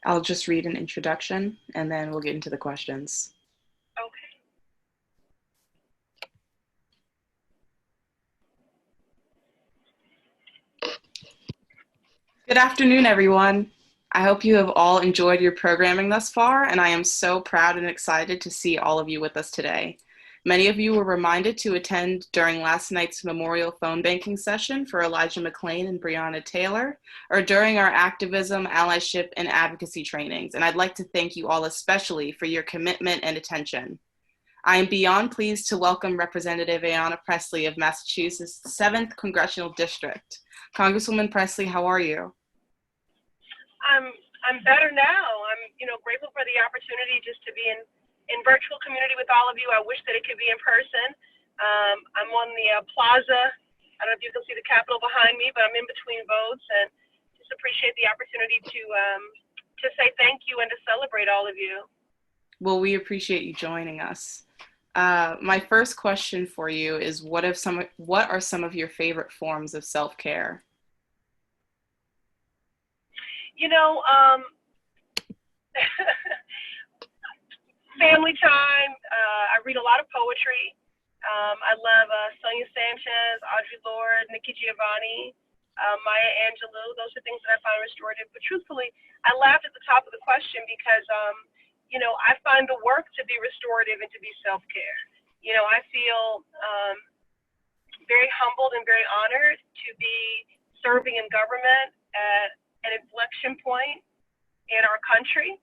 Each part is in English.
I'll just read an introduction and then we'll get into the questions. Okay. Good afternoon, everyone. I hope you have all enjoyed your programming thus far, and I am so proud and excited to see all of you with us today. Many of you were reminded to attend during last night's memorial phone banking session for Elijah McClain and Breonna Taylor, or during our activism, allyship, and advocacy trainings, and I'd like to thank you all especially for your commitment and attention. I am beyond pleased to welcome Representative Ayanna Pressley of Massachusetts' 7th Congressional District. Congresswoman Pressley, how are you? I'm I'm better now. I'm grateful for the opportunity just to be in virtual community with all of you. I wish that it could be in person. I'm on the plaza. I don't know if you can see the Capitol behind me, but I'm in between votes and just appreciate the opportunity to say thank you and to celebrate all of you. Well, we appreciate you joining us. My first question for you is what are some of your favorite forms of self-care? You know, um, Family time. I read a lot of poetry. I love Sonia Sanchez, Audre Lorde, Nikki Giovanni, Maya Angelou. Those are things that I find restorative. But truthfully, I laughed at the top of the question because, I find the work to be restorative and to be self-care. I feel very humbled and very honored to be serving in government at an inflection point in our country,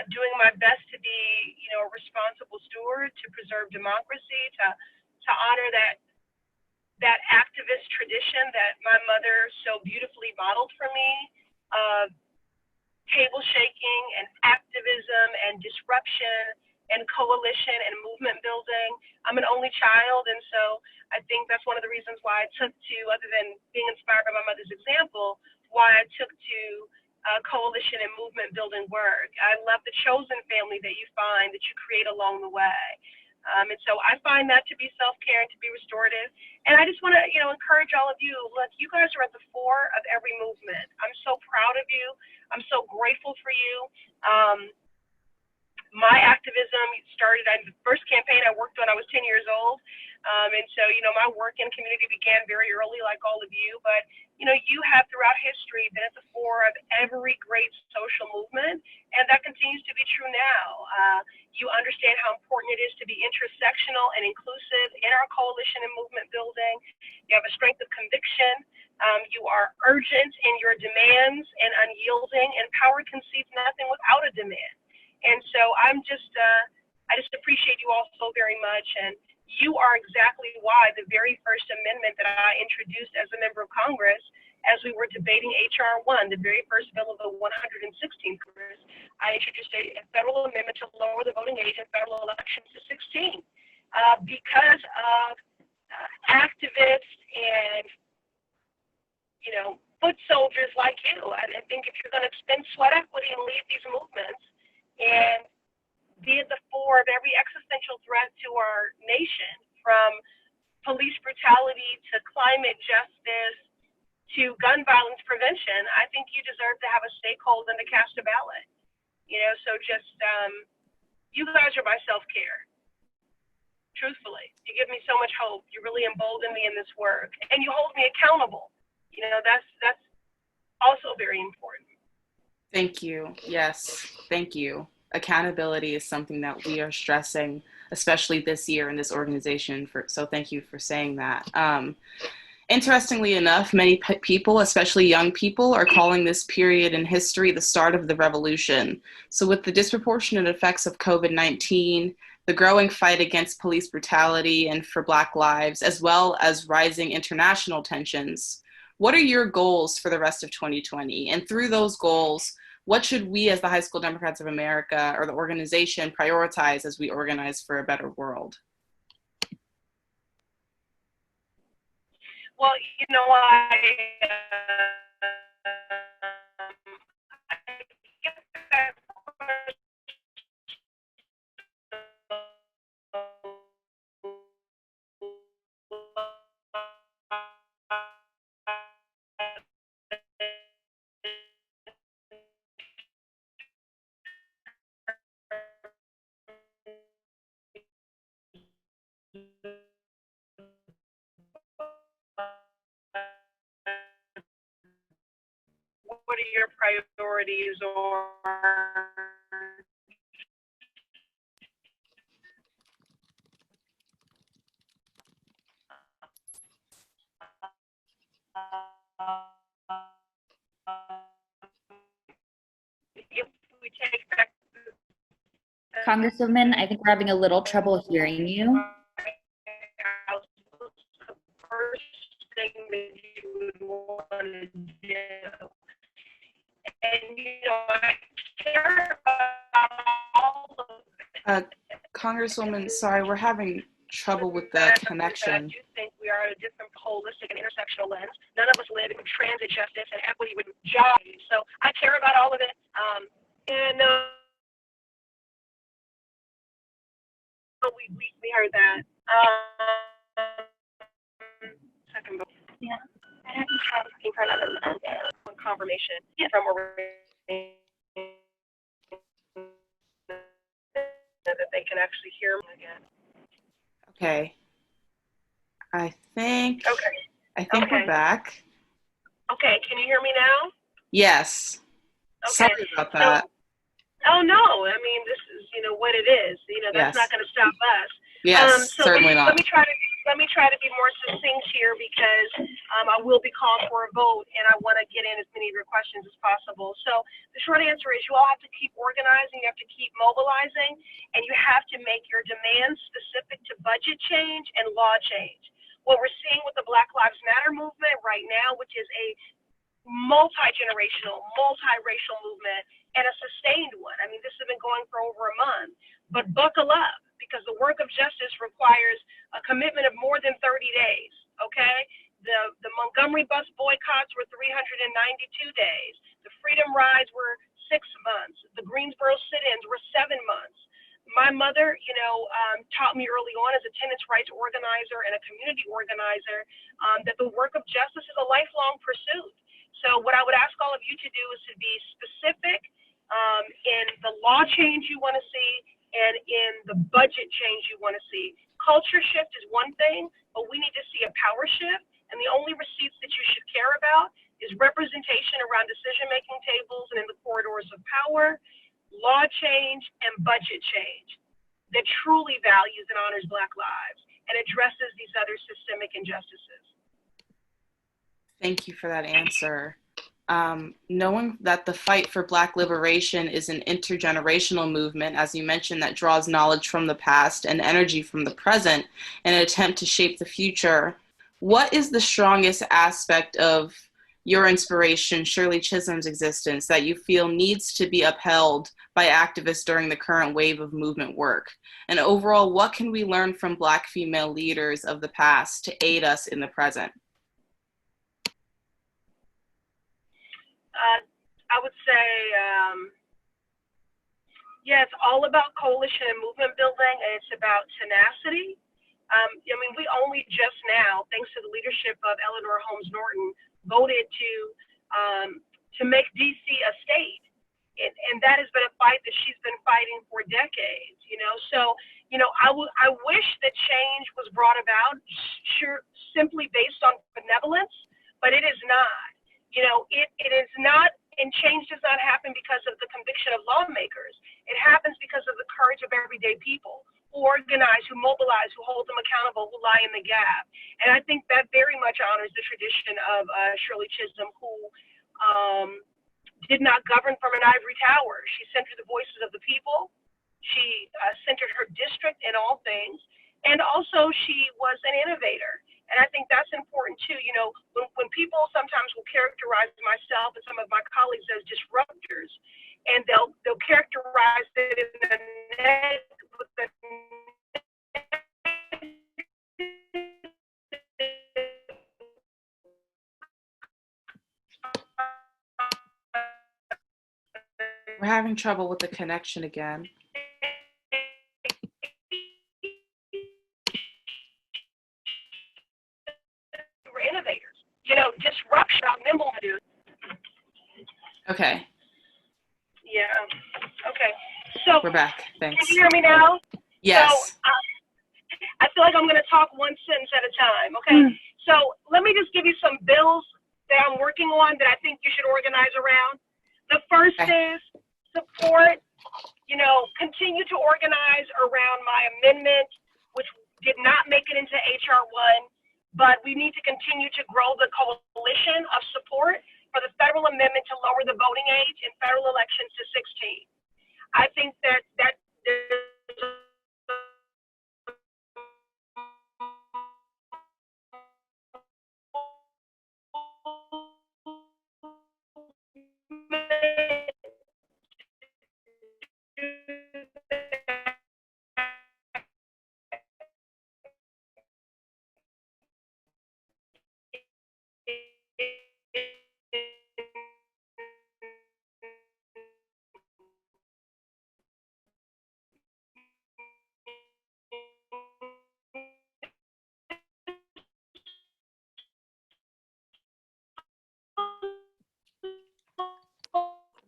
doing my best to be, a responsible steward, to preserve democracy, to honor that activist tradition that my mother so beautifully modeled for me, of table shaking and activism and disruption and coalition and movement building. I'm an only child, and so I think that's one of the reasons why I took to, other than being inspired by my mother's example, why I took to coalition and movement building work. I love the chosen family that you find, that you create along the way. And so I find that to be self-care and to be restorative. And I just want to, encourage all of you, look, you guys are at the fore of every movement. I'm so proud of you. I'm so grateful for you. My activism started, the first campaign I worked on, I was 10 years old. And so, my work in community began very early, like all of you. But, you have throughout history been at the fore of every great social movement, and that continues to be true now. You understand how important it is to be intersectional and inclusive in our coalition and movement building. You have a strength of conviction. You are urgent in your demands and unyielding, and power concedes nothing without a demand. And so I just appreciate you all so very much. And you are exactly why the very first amendment that I introduced as a member of Congress, as we were debating H.R. 1, the very first bill of the 116th Congress, I introduced a federal amendment to lower the voting age in federal elections to 16 because of activists and, foot soldiers like you. I think if you're going to spend sweat equity and lead these movements and be at the fore of every existential threat to our nation, from police brutality to climate justice to gun violence prevention, I think you deserve to have a stakeholder and to cast a ballot. So just you guys are my self-care. Truthfully, you give me so much hope. You really embolden me in this work, and you hold me accountable. That's also very important. Thank you. Yes, thank you. Accountability is something that we are stressing, especially this year in this organization. So thank you for saying that. Interestingly enough, many people, especially young people, are calling this period in history the start of the revolution. So with the disproportionate effects of COVID-19, the growing fight against police brutality and for Black lives, as well as rising international tensions, what are your goals for the rest of 2020? And through those goals, what should we as the High School Democrats of America or the organization prioritize as we organize for a better world? Well, I get that are your priorities, or if we take back Congresswoman, I think we're having a little trouble hearing you. the first thing that you would want to do. And, I care about all of it. Congresswoman, sorry, we're having trouble with the connection. I do think we are at a different holistic and intersectional lens. None of us live in transit justice and equity with jobs. So I care about all of it. We heard that. Second, yeah. Confirmation from that they can actually hear me again. Okay. I think Okay. we're back. Okay, can you hear me now? Yes. Okay. Sorry about that. Oh no, I mean this is what it is. That's not going to stop us. Yes, So certainly not. Let me try to be more succinct here, because I will be called for a vote, and I want to get in as many of your questions as possible. So the short answer is you all have to keep organizing, you have to keep mobilizing, and you have to make your demands specific to budget change and law change. What we're seeing with the Black Lives Matter movement right now, which is a multi-generational, multiracial movement, and a sustained one. I mean, this has been going for over a month. But buckle up, because the work of justice requires a commitment of more than 30 days, okay? The Montgomery bus boycotts were 392 days. The Freedom Rides were 6 months. The Greensboro sit-ins were 7 months. My mother, taught me early on as a tenants' rights organizer and a community organizer that the work of justice is a lifelong pursuit. So what I would ask all of you to do is to be specific in the law change you want to see and in the budget change you want to see. Culture shift is one thing, but we need to see a power shift. And the only receipts that you should care about is representation around decision-making tables and in the corridors of power, law change, and budget change that truly values and honors Black lives and addresses these other systemic injustices. Thank you for that answer. Knowing that the fight for Black liberation is an intergenerational movement, as you mentioned, that draws knowledge from the past and energy from the present in an attempt to shape the future, what is the strongest aspect of your inspiration, Shirley Chisholm's existence, that you feel needs to be upheld by activists during the current wave of movement work? And overall, what can we learn from Black female leaders of the past to aid us in the present? I would say, it's all about coalition and movement building, and it's about tenacity. We only just now, thanks to the leadership of Eleanor Holmes Norton, voted to make DC a state. And that has been a fight that she's been fighting for decades, So, I wish that change was brought about simply based on benevolence, but it is not. It is not, and change does not happen because of the conviction of lawmakers. It happens because of the courage of everyday people who organize, who mobilize, who hold them accountable, who lie in the gap. And I think that very much honors the tradition of Shirley Chisholm, who did not govern from an ivory tower. She centered the voices of the people. She centered her district in all things. And also she was an innovator. And I think that's important too. When people sometimes will characterize myself and some of my colleagues as disruptors, and they'll characterize it in the We're having trouble with the connection again. We're innovators. Disruption, nimble dude. Okay. Yeah. Okay. So we're back. Thanks. Can you hear me now? Yes. So, I feel like I'm going to talk one sentence at a time. Okay. So let me just give you some bills that I'm working on that I think you should organize around. The first Okay. is support, continue to organize around my amendment, which did not make it into HR 1, but we need to continue to grow the coalition of support for the federal amendment to lower the voting age in federal elections to 16. I think that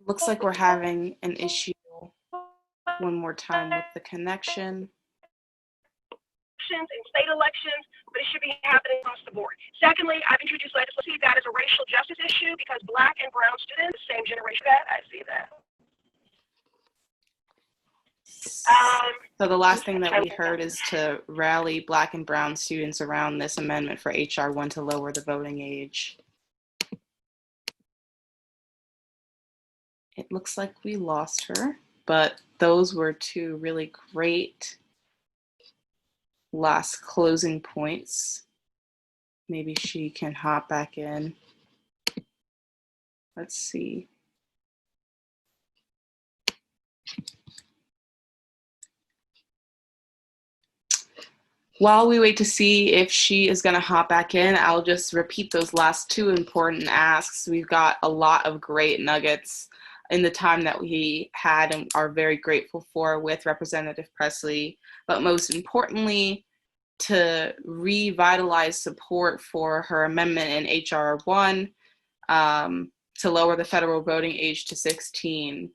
Looks like we're having an issue one more time with the connection. elections and state elections, but it should be happening across the board. Secondly, I've introduced legislation that is a racial justice issue because Black and brown students, the same generation that I see that. So the last thing that we heard is to rally Black and brown students around this amendment for HR 1 to lower the voting age. It looks like we lost her, but those were two really great last closing points. Maybe she can hop back in. Let's see. While we wait to see if she is going to hop back in, I'll just repeat those last two important asks. We've got a lot of great nuggets in the time that we had and are very grateful for with Representative Pressley, but most importantly, to revitalize support for her amendment in HR 1 to lower the federal voting age to 16,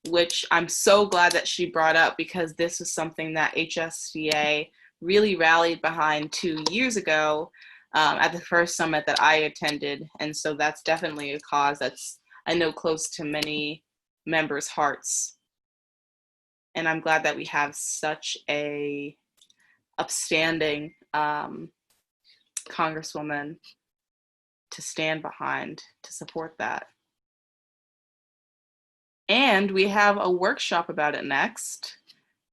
which I'm so glad that she brought up because this is something that HSDA really rallied behind 2 years ago at the first summit that I attended. And so that's definitely a cause that's, I know, close to many members' hearts. And I'm glad that we have such a upstanding Congresswoman to stand behind to support that. And we have a workshop about it next,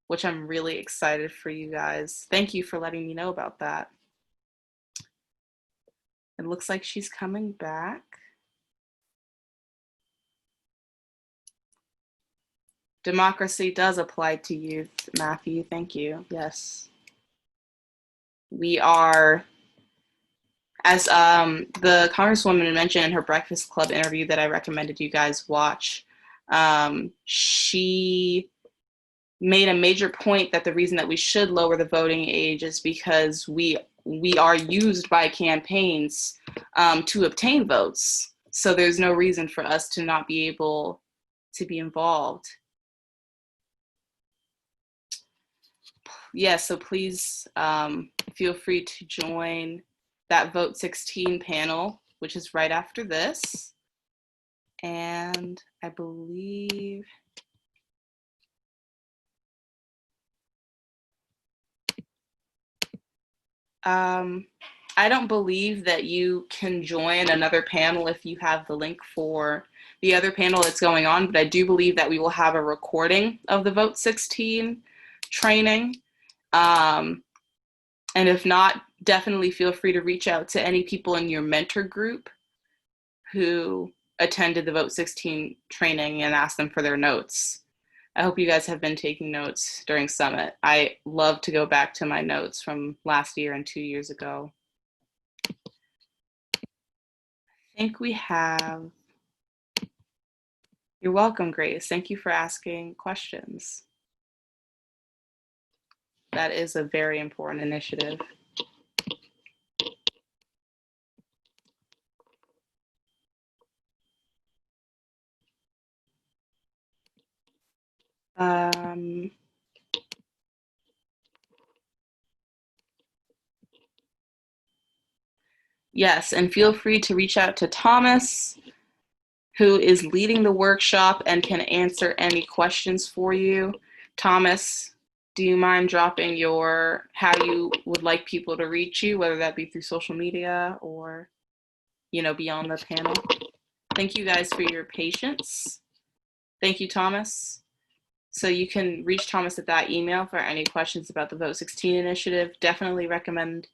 which I'm really excited for you guys. Thank you for letting me know about that. It looks like she's coming back. Democracy does apply to youth, Matthew. Thank you. Yes. We are, as the Congresswoman mentioned in her Breakfast Club interview that I recommended you guys watch, she made a major point that the reason that we should lower the voting age is because we are used by campaigns to obtain votes. So there's no reason for us to not be able to be involved. Yeah, so please feel free to join that Vote 16 panel, which is right after this. And I believe I don't believe that you can join another panel if you have the link for the other panel that's going on, but I do believe that we will have a recording of the Vote 16 training. And if not, definitely feel free to reach out to any people in your mentor group who attended the Vote 16 training and ask them for their notes. I hope you guys have been taking notes during Summit. I love to go back to my notes from last year and 2 years ago. I think we have, you're welcome, Grace. Thank you for asking questions. That is a very important initiative. Yes, and feel free to reach out to Thomas, who is leading the workshop and can answer any questions for you. Thomas, do you mind dropping how you would like people to reach you, whether that be through social media or, beyond the panel? Thank you guys for your patience. Thank you, Thomas. So you can reach Thomas at that email for any questions about the Vote 16 initiative. Definitely recommend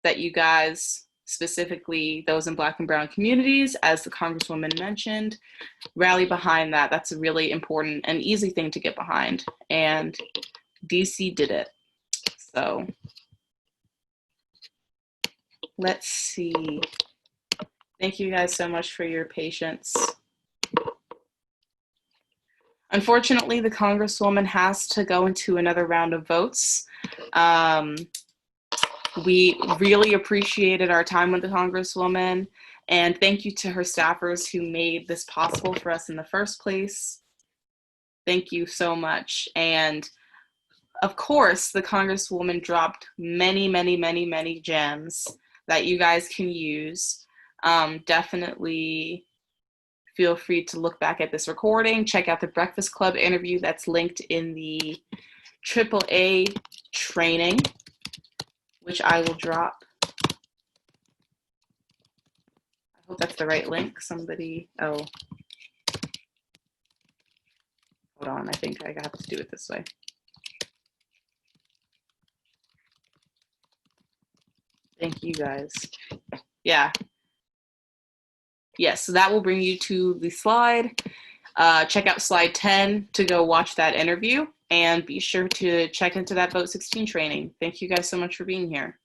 that you guys, specifically those in Black and Brown communities, as the Congresswoman mentioned, rally behind that. That's a really important and easy thing to get behind. And DC did it. So let's see. Thank you guys so much for your patience. Unfortunately, the Congresswoman has to go into another round of votes. We really appreciated our time with the Congresswoman, and thank you to her staffers who made this possible for us in the first place. Thank you so much. And of course, the Congresswoman dropped many, many, many, many gems that you guys can use. Definitely feel free to look back at this recording, check out the Breakfast Club interview that's linked in the AAA training, which I will drop. I hope that's the right link. Oh. Hold on, I think I have to do it this way. Thank you guys. Yeah. Yes, so that will bring you to the slide. Check out slide 10 to go watch that interview, and be sure to check into that Vote 16 training. Thank you guys so much for being here.